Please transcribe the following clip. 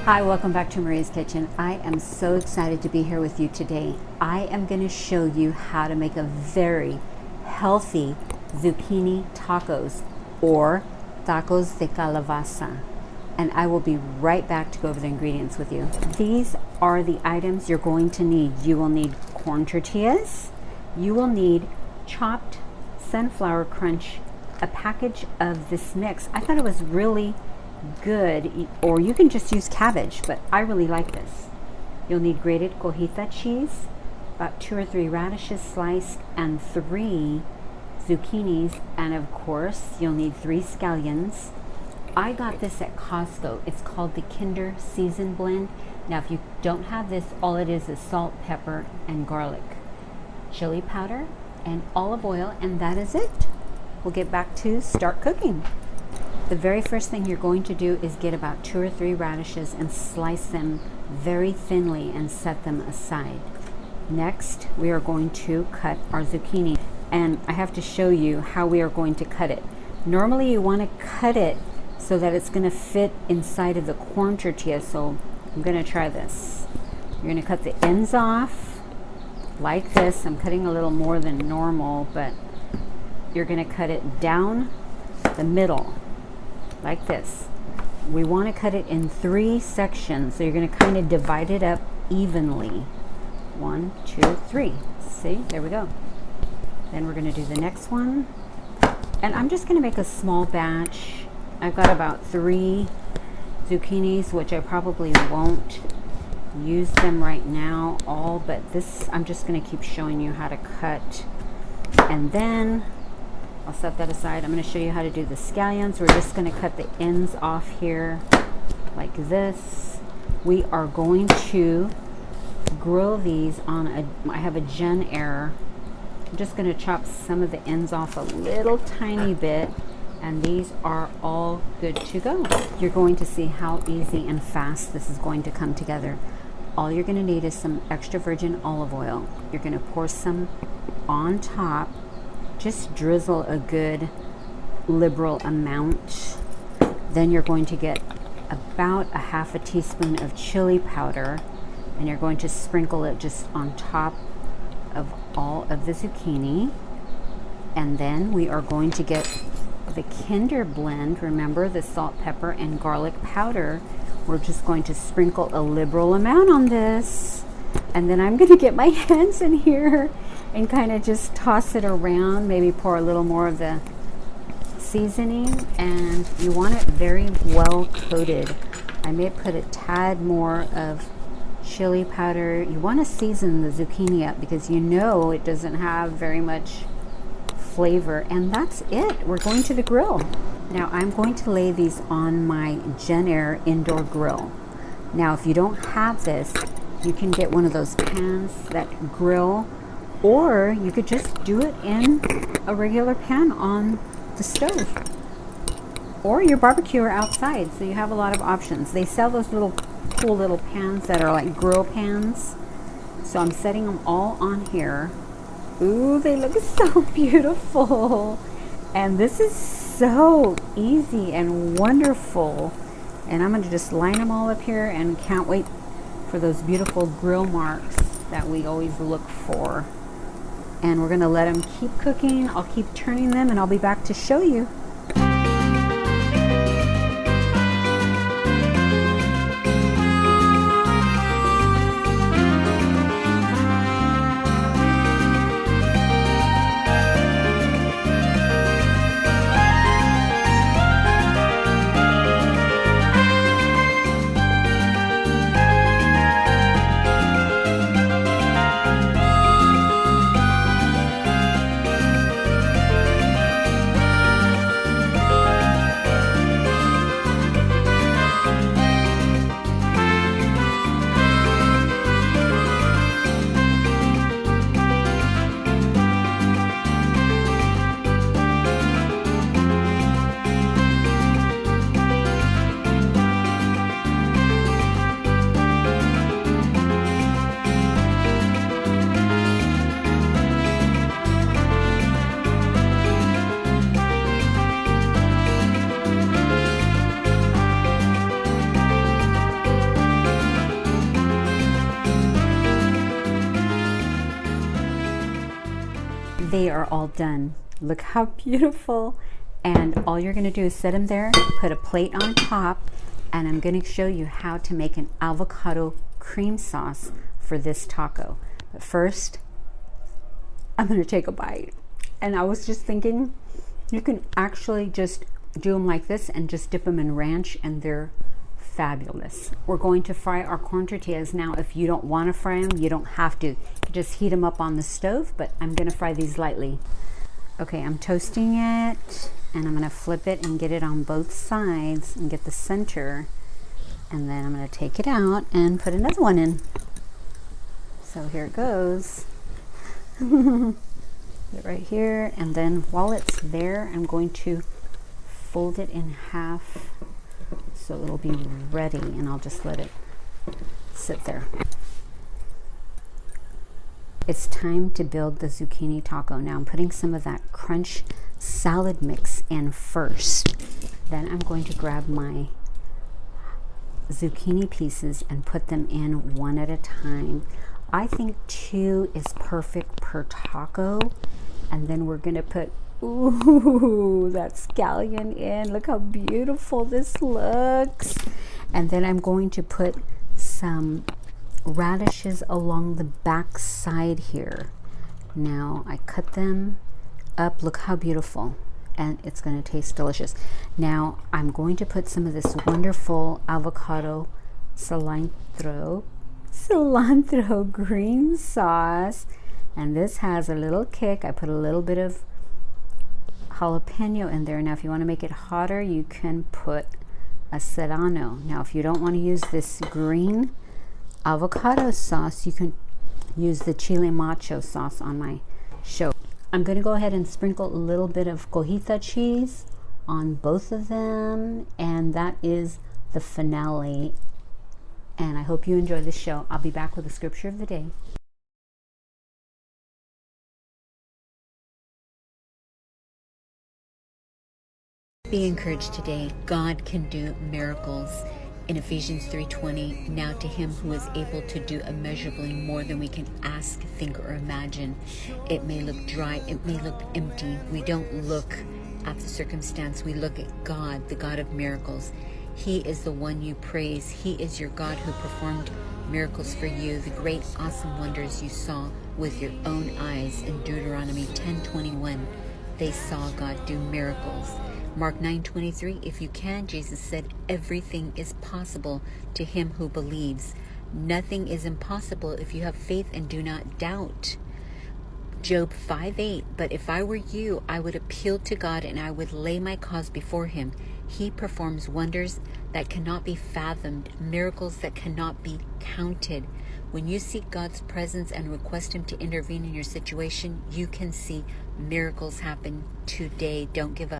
Hi, welcome back to Maria's Kitchen. I am so excited to be here with you today. I am going to show you how to make a very healthy zucchini tacos or tacos de calabaza. And I will be right back to go over the ingredients with you. These are the items you're going to need. You will need corn tortillas. You will need chopped sunflower crunch, a package of this mix. I thought it was really good, or you can just use cabbage, but I really like this. You'll need grated cojita cheese, about 2 or 3 radishes sliced, and 3 zucchinis, and of course you'll need 3 scallions. I got this at Costco. It's called the Kinder Season Blend. Now if you don't have this, all it is salt, pepper, and garlic, chili powder, and olive oil, and that is it. We'll get back to start cooking. The very first thing you're going to do is get about 2 or 3 radishes and slice them very thinly and set them aside. Next, we are going to cut our zucchini, and I have to show you how we are going to cut it. Normally you want to cut it so that it's going to fit inside of the corn tortilla, so I'm going to try this. You're going to cut the ends off like this. I'm cutting a little more than normal, but you're going to cut it down the middle like this. We want to cut it in 3 sections, so you're going to kind of divide it up evenly. 1, 2, 3. See, there we go. Then we're going to do the next one, and I'm just going to make a small batch. I've got about 3 zucchinis, which I probably won't use them right now all, but this I'm just going to keep showing you how to cut, and then I'll set that aside. I'm going to show you how to do the scallions. We're just going to cut the ends off here like this. We are going to grill these on I have a Gen Air. I'm just going to chop some of the ends off a little tiny bit, and these are all good to go. You're going to see how easy and fast this is going to come together. All you're going to need is some extra virgin olive oil. You're going to pour some on top. Just drizzle a good liberal amount. Then you're going to get about a half a teaspoon of chili powder, and you're going to sprinkle it just on top of all of the zucchini. And then we are going to get the Kinder blend. Remember, the salt, pepper, and garlic powder. We're just going to sprinkle a liberal amount on this, and then I'm going to get my hands in here and kind of just toss it around, maybe pour a little more of the seasoning, and you want it very well coated. I may put a tad more of chili powder. You want to season the zucchini up because you know it doesn't have very much flavor, and that's it. We're going to the grill. Now I'm going to lay these on my Gen Air indoor grill. Now if you don't have this, you can get one of those pans that grill, or you could just do it in a regular pan on the stove or your barbecue or outside. So you have a lot of options. They sell those little cool little pans that are like grill pans. So I'm setting them all on here. Ooh, they look so beautiful. And this is so easy and wonderful. And I'm going to just line them all up here, and can't wait for those beautiful grill marks that we always look for. And we're going to let them keep cooking. I'll keep turning them, and I'll be back to show you. they are all done. Look how beautiful. And all you're going to do is set them there, put a plate on top, and I'm going to show you how to make an avocado cream sauce for this taco. But first, I'm going to take a bite. And I was just thinking, you can actually just do them like this and just dip them in ranch, and they're fabulous. We're going to fry our corn tortillas. Now, if you don't want to fry them, you don't have to. Just heat them up on the stove, but I'm going to fry these lightly. Okay, I'm toasting it, and I'm going to flip it and get it on both sides and get the center. And then I'm going to take it out and put another one in. So here it goes. It right here, and then while it's there, I'm going to fold it in half so it'll be ready, and I'll just let it sit there. It's time to build the zucchini taco. Now I'm putting some of that crunch salad mix in first. Then I'm going to grab my zucchini pieces and put them in one at a time. I think 2 is perfect per taco. And then we're going to put, ooh, that scallion in. Look how beautiful this looks. And then I'm going to put some radishes along the back side here. Now I cut them up. Look how beautiful. And it's going to taste delicious. Now I'm going to put some of this wonderful avocado cilantro green sauce. And this has a little kick. I put a little bit of jalapeno in there. Now if you want to make it hotter, you can put a serrano. Now if you don't want to use this green avocado sauce, you can use the chile macho sauce on my show. I'm going to go ahead and sprinkle a little bit of cojita cheese on both of them, and that is the finale. And I hope you enjoy the show. I'll be back with the scripture of the day. Be encouraged today. God can do miracles. In Ephesians 3:20, now to him who is able to do immeasurably more than we can ask, think, or imagine. It may look dry, it may look empty. We don't look at the circumstance, we look at God, the God of miracles. He is the one you praise. He is your God who performed miracles for you, the great awesome wonders you saw with your own eyes. In Deuteronomy 10:21, they saw God do miracles. Mark 9:23, if you can, Jesus said, everything is possible to him who believes. Nothing is impossible if you have faith and do not doubt. Job 5:8, but if I were you, I would appeal to God and I would lay my cause before him. He performs wonders that cannot be fathomed, miracles that cannot be counted. When you seek God's presence and request him to intervene in your situation, you can see miracles happen today. Don't give up.